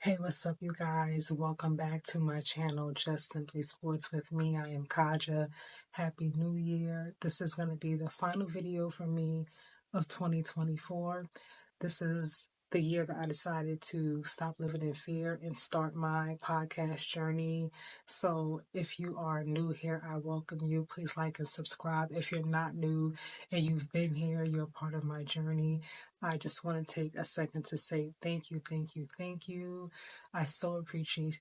Hey, what's up, you guys? Welcome back to my channel, Just Simply Sports with me. I am Kaja. Happy New Year. This is going to be the final video for me of 2024. This is the year that I decided to stop living in fear and start my podcast journey. So if you are new here, I welcome you. Please like and subscribe. If you're not new and you've been here, you're part of my journey. I just want to take a second to say thank you, thank you, thank you. I so appreciate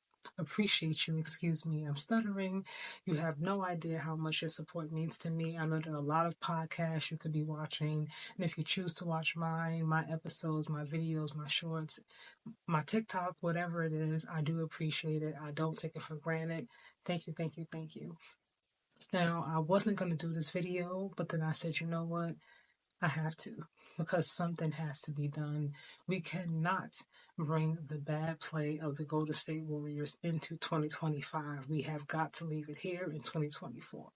you. Excuse me, I'm stuttering. You have no idea how much your support means to me. I know there are a lot of podcasts you could be watching, and if you choose to watch mine, my episodes, my videos, my shorts, my TikTok, whatever it is, I do appreciate it. I don't take it for granted. Thank you, thank you, thank you. Now, I wasn't going to do this video, but then I said, you know what? I have to, because something has to be done. We cannot bring the bad play of the Golden State Warriors into 2025. We have got to leave it here in 2024.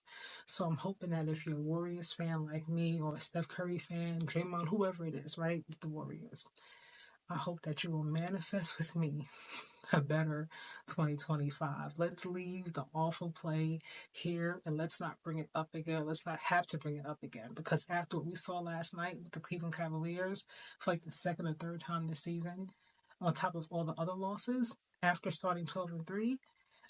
So I'm hoping that if you're a Warriors fan like me, or a Steph Curry fan, Draymond, whoever it is, right, with the Warriors, I hope that you will manifest with me a better 2025. Let's leave the awful play here and let's not bring it up again. Let's not have to bring it up again, because after what we saw last night with the Cleveland Cavaliers for like the second or third time this season, on top of all the other losses, after starting 12-3,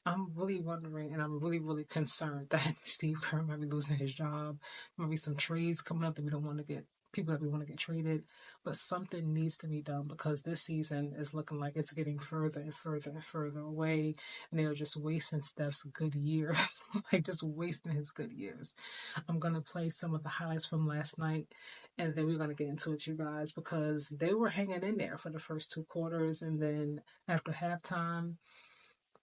I'm really wondering, and I'm really, really concerned that Steve Kerr might be losing his job. There might be some trades coming up that we don't want to get, people that we want to get traded. But something needs to be done, because this season is looking like it's getting further and further and further away. And they're just wasting Steph's good years, like just wasting his good years. I'm going to play some of the highlights from last night, and then we're going to get into it, you guys, because they were hanging in there for the first two quarters. And then after halftime,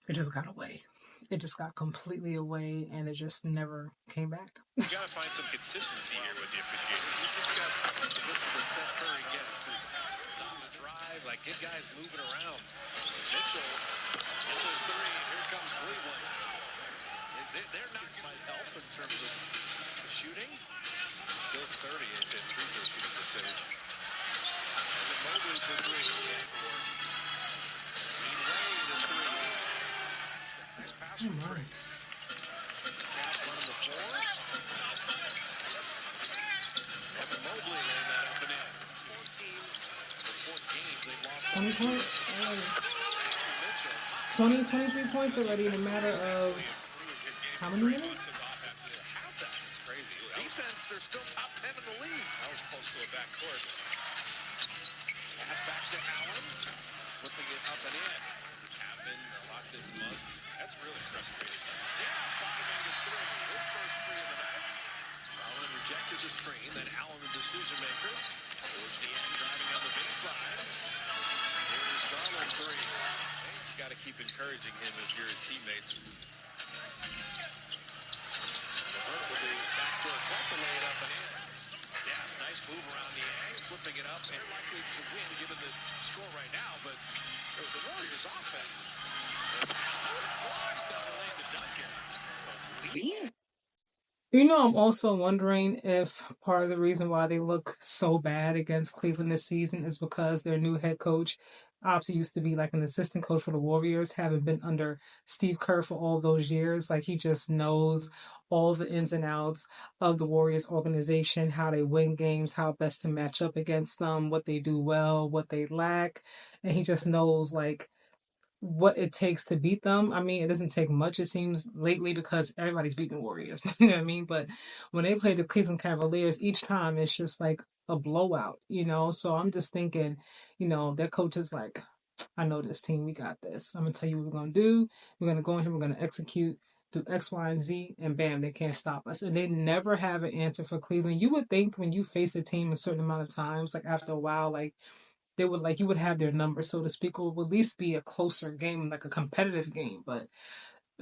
it just got away. It just got completely away, and it just never came back. You got to find some consistency here with the officiating. We discussed the listen that Steph Curry gets is drive, like get guys moving around. Mitchell, another three, and here comes Cleveland. They're not might help in terms of shooting. Still 30 at free throw shooting percentage. And then Mobley for three. Green Wade is three. Nice pass from Trace. Cash running the floor. Evan Mobley laying that up and in. 4 teams, 4 games, they've lost 20 points? 20, 23 points already in a matter of how many minutes? That's crazy. Defense, they're still top 10 in the league. That was close to a backcourt. Pass back to Allen. Flipping it up and in. Chapman a lot this month. That's really frustrating. Yeah, bottoming to three. His first three of the night. Allen rejected the screen. Then Allen, the decision maker. Towards the end, driving on the baseline. Here's Garland three. Hey, just got to keep encouraging him if you're his teammates. LeVert with the backdoor cut to lay it up and in. Yeah, nice move around the egg, flipping it up, and they're likely to win given the score right now, but the Warriors offense flies down the lane to Duncan. You know, I'm also wondering if part of the reason why they look so bad against Cleveland this season is because their new head coach obviously used to be like an assistant coach for the Warriors, having been under Steve Kerr for all those years. Like, he just knows all the ins and outs of the Warriors organization, how they win games, how best to match up against them, what they do well, what they lack. And he just knows, like, what it takes to beat them. I mean, it doesn't take much, it seems, lately, because everybody's beating the Warriors. You know what I mean? But when they play the Cleveland Cavaliers, each time it's just like a blowout, you know? So I'm just thinking, you know, their coach is like, I know this team, we got this. I'm going to tell you what we're going to do. We're going to go in here, we're going to execute, do X, Y, and Z, and bam, they can't stop us. And they never have an answer for Cleveland. You would think when you face a team a certain amount of times, like after a while, like, they would, like, you would have their number, so to speak, or would at least be a closer game, like a competitive game. But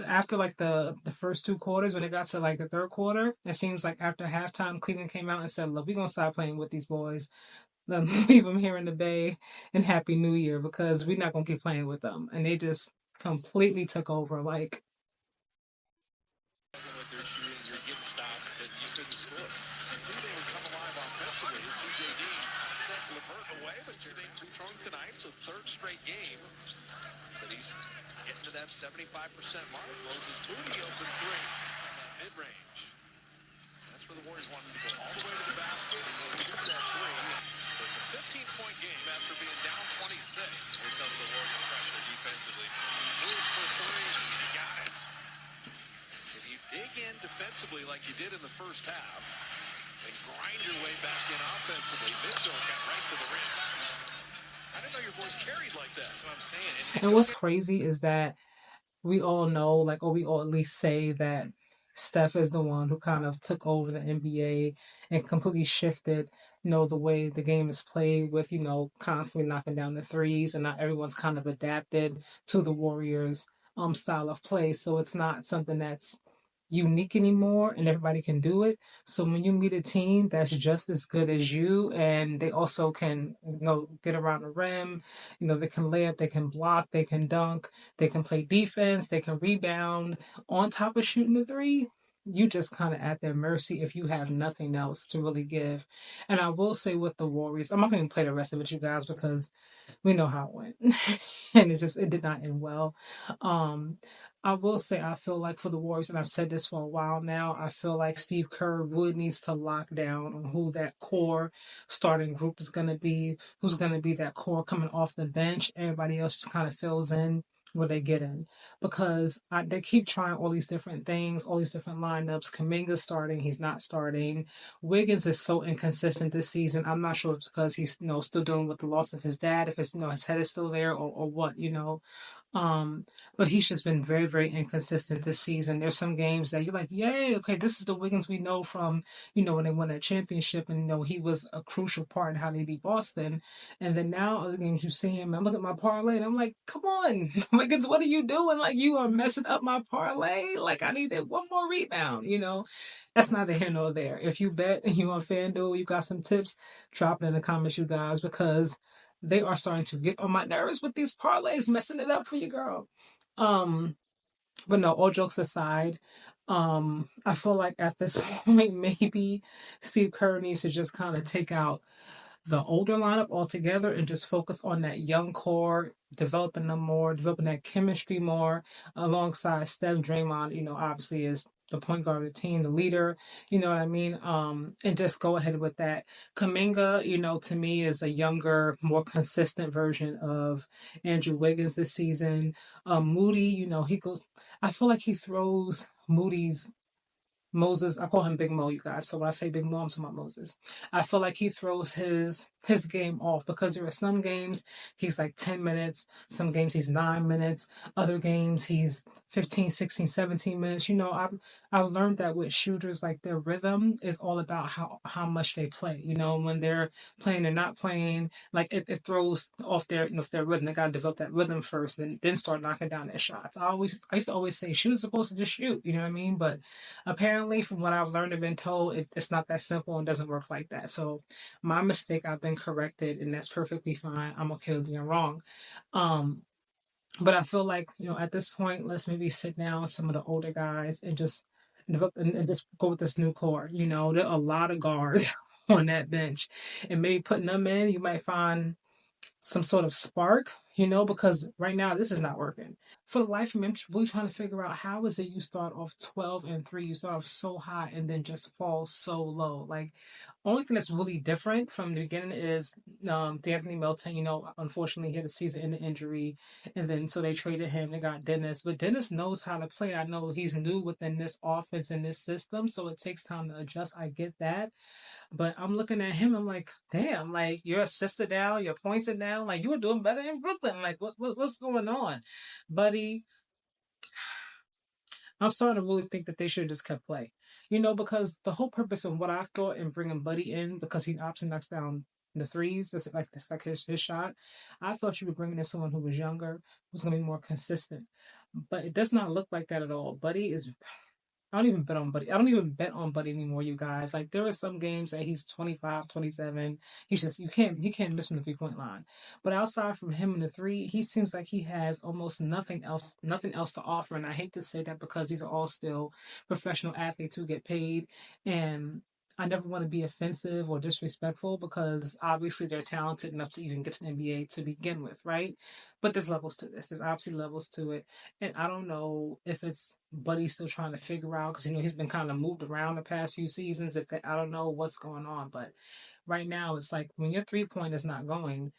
after like the first two quarters, when it got to like the third quarter, it seems like after halftime, Cleveland came out and said, "Look, we're gonna stop playing with these boys. Leave them here in the Bay, and Happy New Year, because we're not gonna keep playing with them." And they just completely took over. Like, With their shooting, you're getting stops, but you couldn't score. Who they would come alive offensively is TJD. Sent LeVert away, but today free throwing tonight, so third straight game 75% mark. Moses Moody open three. Mid-range. That's where the Warriors want him to go all the way to the basket. And he'll shoot that three. So it's a 15-point game after being down 26. Here comes the Warrior pressure defensively. Moves for three. He got it. If you dig in defensively like you did in the first half and grind your way back in offensively, Mitchell got right to the rim. I didn't know your voice carried like that. That's what I'm saying. And what's crazy is that we all know, like, or we all at least say that Steph is the one who kind of took over the NBA and completely shifted, the way the game is played with, constantly knocking down the threes, and not everyone's kind of adapted to the Warriors' style of play. So it's not something that's unique anymore and everybody can do it. So when you meet a team that's just as good as you and they also can, get around the rim, they can lay up, they can block, they can dunk, they can play defense, they can rebound on top of shooting the three. You just kind of at their mercy if you have nothing else to really give. And I will say with the Warriors, I'm not going to play the rest of it, you guys, because we know how it went. And it did not end well. Um, I will say I feel like for the Warriors, and I've said this for a while now, I feel like Steve Kerr really needs to lock down on who that core starting group is going to be, who's going to be that core coming off the bench. Everybody else just kind of fills in where they get in, because they keep trying all these different things, all these different lineups. Kuminga's starting, he's not starting. Wiggins is so inconsistent this season. I'm not sure if it's because he's still dealing with the loss of his dad, if it's his head is still there, or what. Um, but he's just been very, very inconsistent this season. There's some games that you're like, yay, okay, this is the Wiggins we know from, when they won that championship, and he was a crucial part in how they beat Boston. And then now other games you see him, I look at my parlay and I'm like, come on, Wiggins, what are you doing? Like, you are messing up my parlay. Like, I needed one more rebound. That's neither here nor there. If you bet and you on FanDuel, you got some tips, drop it in the comments, you guys, because they are starting to get on my nerves with these parlays, messing it up for you, girl. Um, but no, all jokes aside, I feel like at this point, maybe Steve Kerr needs to just kind of take out the older lineup altogether and just focus on that young core, developing them more, developing that chemistry more alongside Steph. Draymond, obviously is the point guard of the team, the leader, you know what I mean? And just go ahead with that. Kaminga, to me is a younger, more consistent version of Andrew Wiggins this season. Moody, I feel like he throws Moody's Moses, I call him Big Mo, you guys. So when I say Big Mo, I'm talking about Moses. I feel like he throws his game off, because there are some games he's like 10 minutes, some games he's 9 minutes, other games he's 15, 16, 17 minutes. I've learned that with shooters, like, their rhythm is all about how much they play. When they're playing or not playing, like, it throws off their rhythm. They gotta develop that rhythm first, then start knocking down their shots. I used to always say shooters supposed to just shoot, you know what I mean? But apparently, from what I've learned and been told, it's not that simple and doesn't work like that. So my mistake, I've been corrected, and that's perfectly fine. I'm okay with being wrong. Um, but I feel like, at this point, let's maybe sit down with some of the older guys and just develop and just go with this new core. There are a lot of guards on that bench, and maybe putting them in, you might find some sort of spark, because right now this is not working. For the life of me, I'm really trying to figure out, how is it you start off 12-3, you start off so high and then just fall so low? Like, only thing that's really different from the beginning is D'Anthony Melton, unfortunately he had a season ending injury, and then so they traded him, they got Dennis. But Dennis knows how to play. I know he's new within this offense and this system, so it takes time to adjust. I get that. But I'm looking at him, I'm like, damn, like, your assists are down, your points are down, like, you were doing better in Brooklyn. Like, what's going on? Buddy, I'm starting to really think that they should have just kept play. Because the whole purpose of what I thought in bringing Buddy in, because he option knocks down the threes, that's like his shot. I thought you were bringing in someone who was younger, who's going to be more consistent. But it does not look like that at all. Buddy is I don't even bet on Buddy. I don't even bet on Buddy anymore, you guys. Like, there are some games that he's 25, 27. He can't miss from the 3-point line. But outside from him and the three, he seems like he has almost nothing else to offer. And I hate to say that, because these are all still professional athletes who get paid. And I never want to be offensive or disrespectful because obviously they're talented enough to even get to the NBA to begin with, right? But there's levels to this. There's obviously levels to it. And I don't know if it's Buddy still trying to figure out because, he's been kind of moved around the past few seasons. I don't know what's going on. But right now, it's like when your 3 point is not going,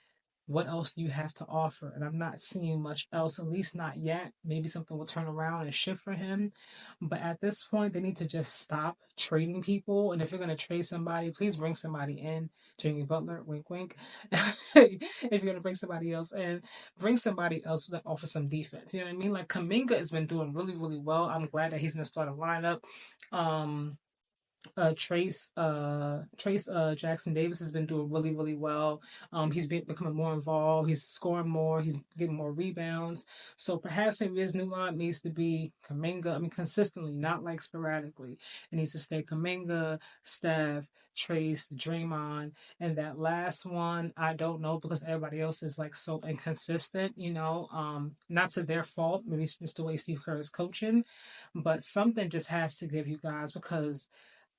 what else do you have to offer? And I'm not seeing much else, at least not yet. Maybe something will turn around and shift for him. But at this point, they need to just stop trading people. And if you're going to trade somebody, please bring somebody in. Jimmy Butler, wink, wink. If you're going to bring somebody else in, bring somebody else that offers some defense. You know what I mean? Like Kuminga has been doing really, really well. I'm glad that he's in the starting lineup. Trace Jackson Davis has been doing really, really well. He's becoming more involved. He's scoring more. He's getting more rebounds. So perhaps maybe his new line needs to be Kuminga. I mean, consistently, not like sporadically. It needs to stay Kuminga, Steph, Trace, Draymond, and that last one, I don't know because everybody else is like so inconsistent. Not to their fault. Maybe it's just the way Steve Kerr is coaching, but something just has to give you guys because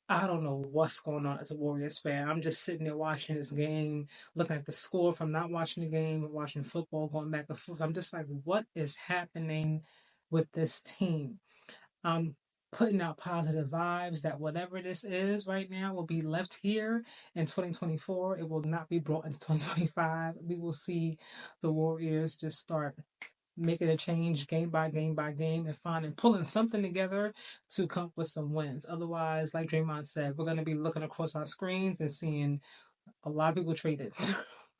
I don't know what's going on as a Warriors fan. I'm just sitting there watching this game, looking at the score from not watching the game, watching football, going back and forth. I'm just like, what is happening with this team? I'm putting out positive vibes that whatever this is right now will be left here in 2024. It will not be brought into 2025. We will see the Warriors just start making a change game by game by game and pulling something together to come up with some wins. Otherwise, like Draymond said, we're going to be looking across our screens and seeing a lot of people traded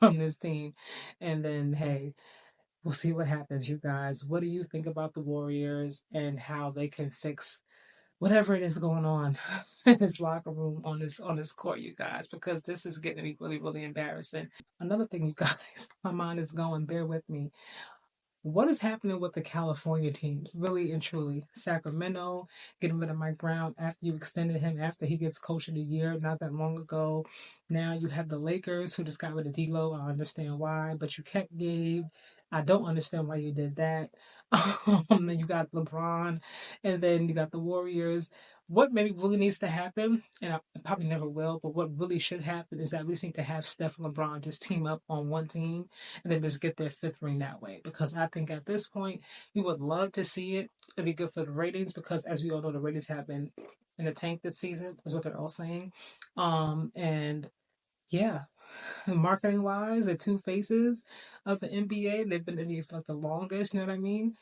from this team. And then, hey, we'll see what happens, you guys. What do you think about the Warriors and how they can fix whatever it is going on in this locker room on this court, you guys? Because this is getting to be really, really embarrassing. Another thing, you guys, my mind is going, bear with me. What is happening with the California teams, really and truly? Sacramento getting rid of Mike Brown after you extended him after he gets Coach of the Year not that long ago. Now you have the Lakers who just got rid of D'Lo. I understand why, but you kept Gabe. I don't understand why you did that. Then you got LeBron, and then you got the Warriors. What maybe really needs to happen, and it probably never will, but what really should happen is that we just need to have Steph and LeBron just team up on one team and then just get their fifth ring that way. Because I think at this point, we would love to see it. It'd be good for the ratings because, as we all know, the ratings have been in the tank this season, is what they're all saying. And yeah, marketing wise, the two faces of the NBA, they've been in the NBA for like the longest, you know what I mean?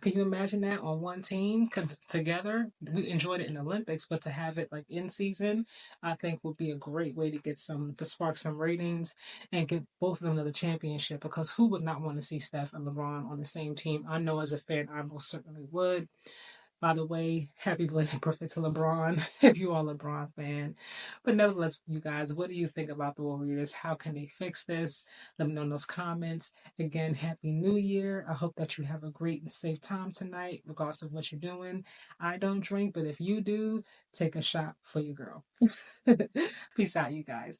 Can you imagine that on one team together? We enjoyed it in the Olympics, but to have it like in season, I think would be a great way to to spark some ratings and get both of them to the championship. Because who would not want to see Steph and LeBron on the same team? I know as a fan, I most certainly would. By the way, happy belated birthday to LeBron if you are a LeBron fan. But nevertheless, you guys, what do you think about the Warriors? How can they fix this? Let me know in those comments. Again, Happy New Year. I hope that you have a great and safe time tonight, regardless of what you're doing. I don't drink, but if you do, take a shot for your girl. Peace out, you guys.